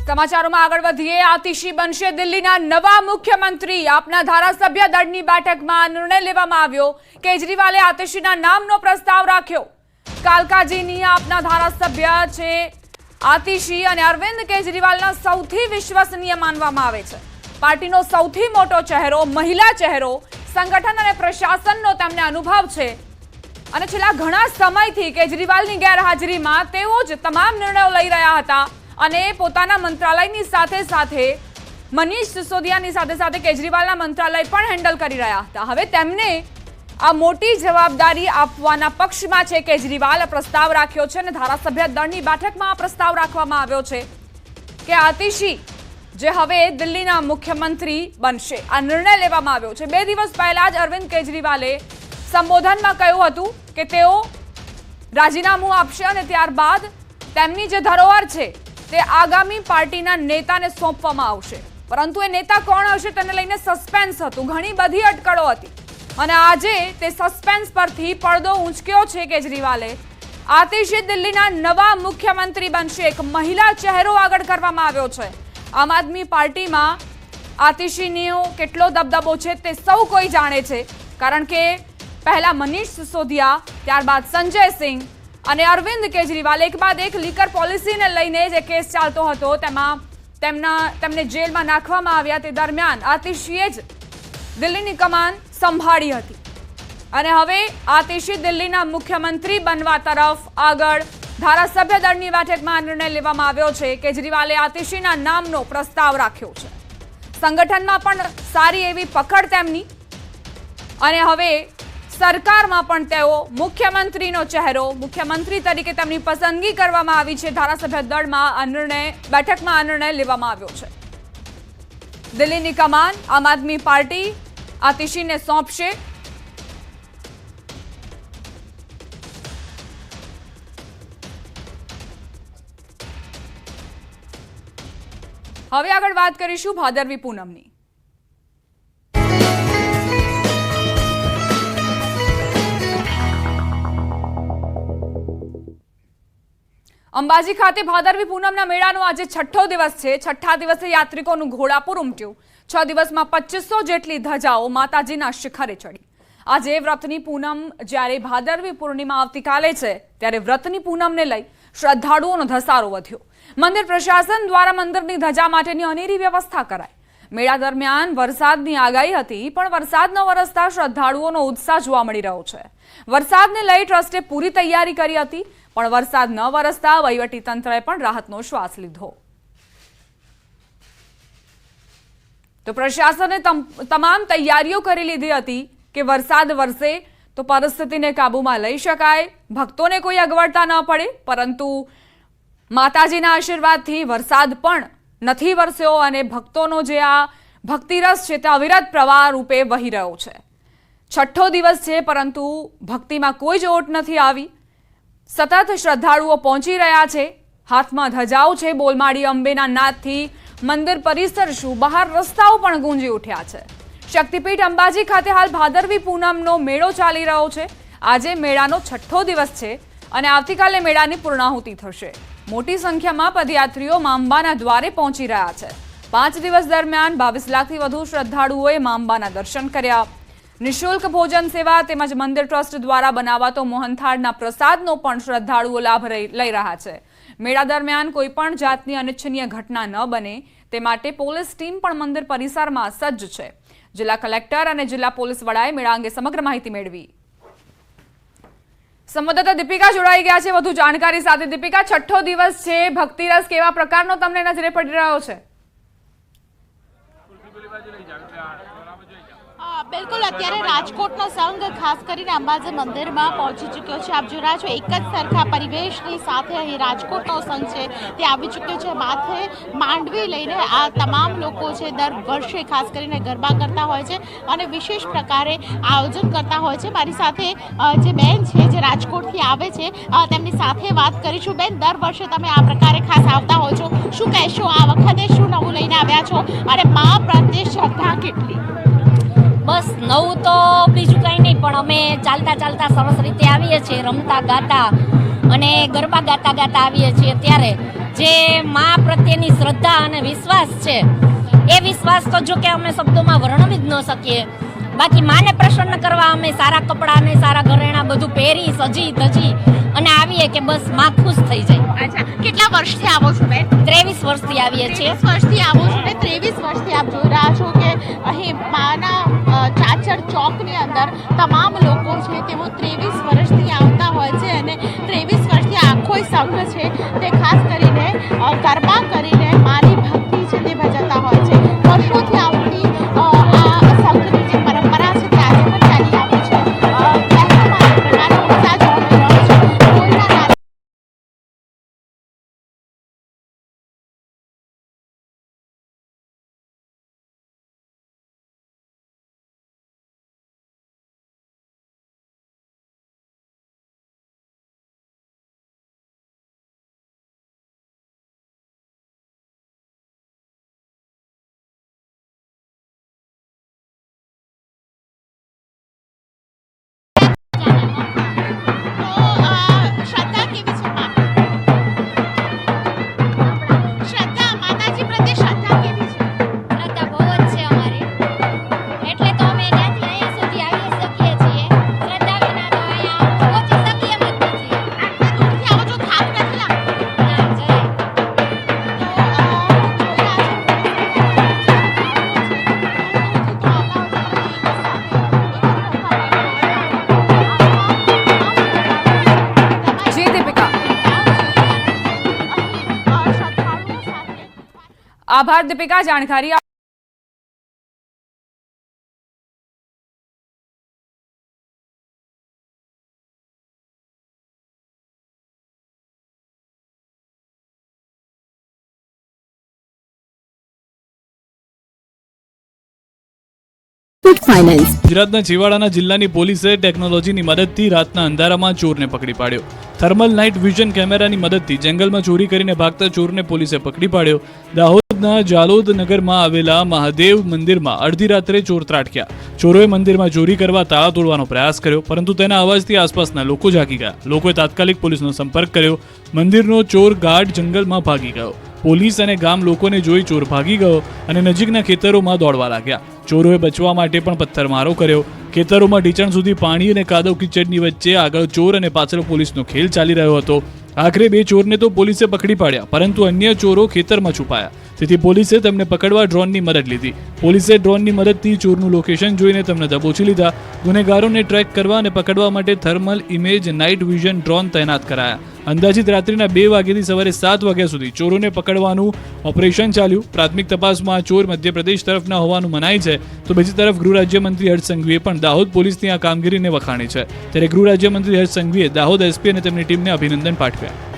સમાચારોમાં આગળ વધીએ। આતિશી બનશે દિલ્હીના નવા મુખ્યમંત્રી। આપના ધારાસભ્ય દળની બેઠકમાં નિર્ણય લેવામાં આવ્યો। કેજરીવાલે આતિશીના નામનો પ્રસ્તાવ રાખ્યો। કાલકાજીની આપના ધારાસભ્ય છે આતિશી અને અરવિંદ કેજરીવાલના સૌથી વિશ્વસનીય માનવામાં આવે છે। પાર્ટીનો સૌથી મોટો ચહેરો, મહિલા ચહેરો, સંગઠન અને પ્રશાસનનો તેમને અનુભવ છે અને છેલ્લા ઘણા સમયથી કેજરીવાલની ગેરહાજરીમાં તેઓ જ તમામ નિર્ણયો લઈ રહ્યા હતા અને પોતાના મંત્રાલયની સાથે સાથે મનીષ સિસોદિયાની સાથે સાથે કેજરીવાલના મંત્રાલય પણ હેન્ડલ કરી રહ્યા હતા। હવે તેમને આ મોટી જવાબદારી આપવાના પક્ષમાં છે કેજરીવાલ। પ્રસ્તાવ રાખ્યો છે અને ધારાસભ્ય દળની બેઠકમાં આ પ્રસ્તાવ રાખવામાં આવ્યો છે કે આતિશી જે હવે દિલ્હીના મુખ્યમંત્રી બનશે। આ નિર્ણય લેવામાં આવ્યો છે। 2 દિવસ પહેલા જ અરવિંદ કેજરીવાલે સંબોધનમાં કહ્યું હતું કે તેઓ રાજીનામું આપશે અને ત્યારબાદ તેમની જે ધરોહર છે તે આગામી પાર્ટીના નેતાને સોંપવામાં આવશે। પરંતુ એ નેતા કોણ હશે તેને લઈને સસ્પેન્સ હતું, ઘણી બધી અટકળો હતી અને આજે તે સસ્પેન્સ પરથી પડદો ઊંચક્યો છે કેજરીવાલે। આતિશી દિલ્હીના નવા મુખ્યમંત્રી બનશે। એક મહિલા ચહેરો આગળ કરવામાં આવ્યો છે। આમ આદમી પાર્ટીમાં આતિશીનો કેટલો દબદબો છે તે સૌ કોઈ જાણે છે, કારણ કે પહેલા મનીષ સિસોદિયા, ત્યારબાદ સંજય સિંહ અને અરવિંદ કેજરીવાલ એક બાદ એક લીકર પોલિસીને લઈને જે કેસ ચાલતો હતો તેમાં તેમને જેલમાં નાખવામાં આવ્યા। તે દરમિયાન આતિશીએ જ દિલ્હીની કમાન સંભાળી હતી અને હવે આતિશી દિલ્હીના મુખ્યમંત્રી બનવા તરફ આગળ ધારાસભ્ય દળની બેઠકમાં નિર્ણય લેવામાં આવ્યો છે। કેજરીવાલે આતિશીના નામનો પ્રસ્તાવ રાખ્યો છે। સંગઠનમાં પણ સારી એવી પકડ તેમની અને હવે સરકારમાં પણ તેઓ મુખ્યમંત્રીનો ચહેરો, મુખ્યમંત્રી તરીકે તેમની પસંદગી કરવામાં આવી છે। ધારાસભ્ય દળમાં બેઠકમાં આ નિર્ણય લેવામાં આવ્યો છે। દિલ્હીની કમાન આમ આદમી પાર્ટી આતિશીને સોંપશે। હવે આગળ વાત કરીશું ભાદરવી પૂનમની। અંબાજી ખાતે ભાદરવી પૂનમના મેળાનો આજે 6ઠ્ઠો દિવસ છે। 6ઠ્ઠા દિવસે યાત્રિકોનું ઘોડાપુર ઉમટ્યું। 6 દિવસમાં 2500 જેટલી ધજાઓ માતાજીના શિખરે ચડી। આજે વ્રતની પૂનમ, જ્યારે ભાદરવી પૂર્ણિમા આવતીકાલે છે, ત્યારે વ્રતની પૂનમને લઈ શ્રદ્ધાળુઓનો ધસારો વધ્યો। મંદિર પ્રશાસન દ્વારા મંદિરની ધજા માટેની અનેરી વ્યવસ્થા કરાઈ। મેળા દરમિયાન વરસાદની આગાહી હતી, પણ વરસાદ ન વરસતા શ્રદ્ધાળુઓનો ઉત્સાહ જોવા મળી રહ્યો છે। વરસાદને લઈ ટ્રસ્ટે પૂરી તૈયારી કરી હતી, પણ વરસાદ ન વરસતા વહીવટી તંત્રએ પણ રાહતનો શ્વાસ લીધો। તો પ્રશાસને તમામ તૈયારીઓ કરી લીધી હતી કે વરસાદ વરસે તો પરિસ્થિતિને કાબૂમાં લઈ શકાય, ભક્તોને કોઈ અગવડતા ન પડે। પરંતુ માતાજીના આશીર્વાદથી વરસાદ પણ નથી વરસ્યો અને ભક્તોનો જે આ ભક્તિરસ છે તે અવિરત પ્રવાહ રૂપે વહી રહ્યો છે। 6ઠ્ઠો દિવસ છે, પરંતુ ભક્તિમાં કોઈ જ ઓટ નથી આવી। સતત શ્રદ્ધાળુઓ પહોંચી રહ્યા છે, હાથમાં ધજાઓ છે। બોલમાળી અંબેના નાદથી મંદિર પરિસર શું, બહાર રસ્તાઓ પણ ગુંજી ઉઠ્યા છે। શક્તિપીઠ અંબાજી ખાતે હાલ ભાદરવી પૂનમનો મેળો ચાલી રહ્યો છે। આજે મેળાનો 6ઠ્ઠો દિવસ છે અને આવતીકાલે મેળાની પૂર્ણાહુતિ થશે। મોટી સંખ્યામાં પદયાત્રીઓ મા અંબાના દ્વારે પહોંચી રહ્યા છે। 5 દિવસ દરમિયાન 22 લાખથી વધુ શ્રદ્ધાળુઓએ મા અંબાના દર્શન કર્યા। નિઃશુલ્ક ભોજન સેવા તેમજ મંદિર ટ્રસ્ટ દ્વારા બનાવાતો મોહનથાળના પ્રસાદનો પણ શ્રદ્ધાળુઓ લાભ લઈ રહ્યા છે। મેળા દરમિયાન કોઈ પણ જાતની અનિચ્છનીય ઘટના ન બને તે માટે પોલીસ ટીમ પણ મંદિર પરિસરમાં સજ્જ છે। જિલ્લા કલેક્ટર અને જિલ્લા પોલીસ વડાએ મેળા અંગે સમગ્ર માહિતી મેળવી। સંવાદદાતા દીપિકા જોડાઈ ગયા છે વધુ જાણકારી સાથે। દીપિકા, 6ઠ્ઠો દિવસ છે, ભક્તિરસ કેવા પ્રકારનો તમને નજરે પડી રહ્યો છે? બિલકુલ, અત્યારે રાજકોટનો સંઘ ખાસ કરીને અંબાજી મંદિરમાં પહોંચી ચૂક્યો છે। આપ જોઈ રહ્યા છો એક જ સરખા પરિવેશની સાથે અહીં રાજકોટનો સંઘ છે તે આવી ચૂક્યો છે। માથે માંડવી લઈને આ તમામ લોકો છે દર વર્ષે ખાસ કરીને ગરબા કરતા હોય છે અને વિશેષ પ્રકારે આયોજન કરતા હોય છે। મારી સાથે જે બેન છે જે રાજકોટથી આવે છે તેમની સાથે વાત કરીશું। બેન, દર વર્ષે તમે આ પ્રકારે ખાસ આવતા હોય છો, શું કહેશો આ વખતે શું નવું લઈને આવ્યા છો અને મા પ્રત્યે શ્રદ્ધા કેટલી? બસ નવું તો બીજું કંઈ નહીં, પણ અમે ચાલતા ચાલતા સરસ રીતે આવીએ છીએ, રમતા ગાતા અને ગરબા ગાતા ગાતા આવીએ છીએ। ત્યારે જે મા પ્રત્યેની શ્રદ્ધા અને વિશ્વાસ છે એ વિશ્વાસ તો જો કે અમે શબ્દોમાં વર્ણવી જ ન શકીએ. બાકી માને પ્રસન્ન કરવા અમે સારા કપડાં ને સારા ઘરેણાં બધું પહેરી સજી ધજી અને આવીએ કે બસ માં ખુશ થઈ જાય. અચ્છા, કેટલા વર્ષથી આવો છો બેન? 23 વર્ષથી આવીએ છીએ. 23 વર્ષથી આવો છો ને 23 વર્ષથી આપ જોઈ રહ્યા છો કે અહીં માના ચાચર ચોકની અંદર તમામ લોકો છે તેઓ 23 વર્ષથી આવતા હોય છે અને 23 વર્ષથી આખો સંઘ છે તે ખાસ કરીને ગરબા કરીને માની ભક્તિ છે તે ભજવતા હોય છે. વર્ષોથી આવતી આ સંઘની જે પરંપરા છે તે આજે પણ ચાલી આવી છે. કહેવામાં એક પ્રકારનો ઉત્સાહ જોવા મળી રહ્યો છે. કોઈના નારે આભાર દીપિકા જાણકારી ફાઇનાન્સ. ગુજરાતના છેવાડાના જિલ્લાની પોલીસે ટેકનોલોજીની મદદથી રાતના અંધારામાં ચોરને પકડી પાડ્યો. થર્મલ નાઇટ વિઝન કેમેરાની મદદથી જંગલમાં ચોરી કરીને ભાગતા ચોરને પોલીસે પકડી પાડ્યો. દાહોદના જાલોદ નગરમાં આવેલા મહાદેવ મંદિરમાં અડધી રાત્રે ચોર ત્રાટક્યા. ચોરોએ મંદિરમાં ચોરી કરવા તાળા તોડવાનો પ્રયાસ કર્યો, પરંતુ તેના અવાજથી આસપાસના લોકો જાગી ગયા. લોકોએ તાત્કાલિક પોલીસનો સંપર્ક કર્યો. મંદિરનો ચોર ગાઢ જંગલમાં ભાગી ગયો. પોલીસ અને ગામ લોકોને જોઈ ચોર ભાગી ગયો અને નજીકના ખેતરોમાં દોડવા લાગ્યા. ચોરોએ બચવા માટે પણ પથ્થરમારો કર્યો. ખેતરોમાં ઢીચણ સુધી પાણી અને કાદવ કીચડની વચ્ચે આગળ ચોર અને પાછળ પોલીસનો ખેલ ચાલી રહ્યો હતો. આખરે બે ચોરને તો પોલીસે પકડી પાડ્યા, પરંતુ અન્ય ચોરો ખેતરમાં છુપાયા. તેથી પોલીસે તેમને પકડવા ડ્રોનની મદદ લીધી. પોલીસે ડ્રોનની મદદથી ચોરનું લોકેશન જોઈને તેમને દબોચી લીધા. ગુનેગારોને ટ્રેક કરવા અને પકડવા માટે thermal image night vision drone તૈનાત કરાયા. અંદાજિત રાત્રિના 2 વાગ્યાથી સવારે 7 વાગ્યા સુધી ચોરોને પકડવાનું ઓપરેશન ચાલ્યું. પ્રાથમિક તપાસમાં આ ચોર મધ્યપ્રદેશ તરફના હોવાનું મનાય છે, તો બીજી તરફ ગૃહ રાજ્યમંત્રી હર્ષ સંઘવીએ પણ દાહોદ પોલીસની આ કામગીરીને વખાણી છે. ત્યારે ગૃહ રાજ્યમંત્રી હર્ષ સંઘવીએ દાહોદ એસપી અને તેમની ટીમને અભિનંદન પાઠવ્યા.